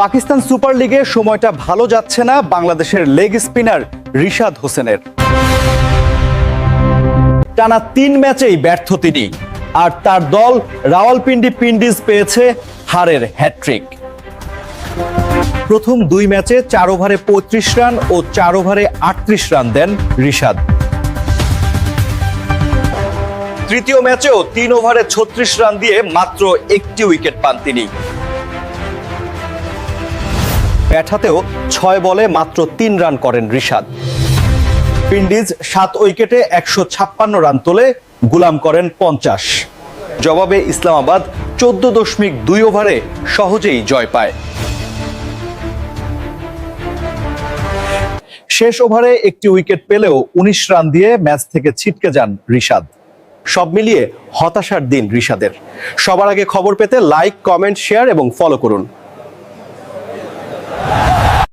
Pakistan super লিগে সময়টা ভালো যাচ্ছে না বাংলাদেশের লেগ স্পিনার রিশাদ হোসেনের। টানা ৩ ম্যাচেই ব্যর্থ তিনি, আর তার দল রাওয়ালপিন্ডি পিন্ডিজ পেয়েছে হারের হ্যাট্রিক। প্রথম 2 ম্যাচে 4 ওভারে 35 রান ও 4 ওভারে 38 রান দেন রিশাদ। তৃতীয় ম্যাচেও 3 ওভারে 36 রান দিয়ে মাত্র 1টি উইকেট পান তিনি। ব্যাট হাতেও 6 বলে মাত্র 3 রান করেন রিশাদ। পিন্ডিজ 7 উইকেটে 156 রান তোলে, গুলাম করেন 50। জবাবে ইসলামাবাদ 14.2 ওভারে সহজেই জয় পায়। শেষ ওভারে 1টি উইকেট পেলেও 19 রান দিয়ে ম্যাচ থেকে ছিটকে যান রিশাদ। সব মিলিয়ে হতাশার দিন রিশাদের। সবার আগে খবর পেতে লাইক, কমেন্ট, শেয়ার এবং ফলো করুন।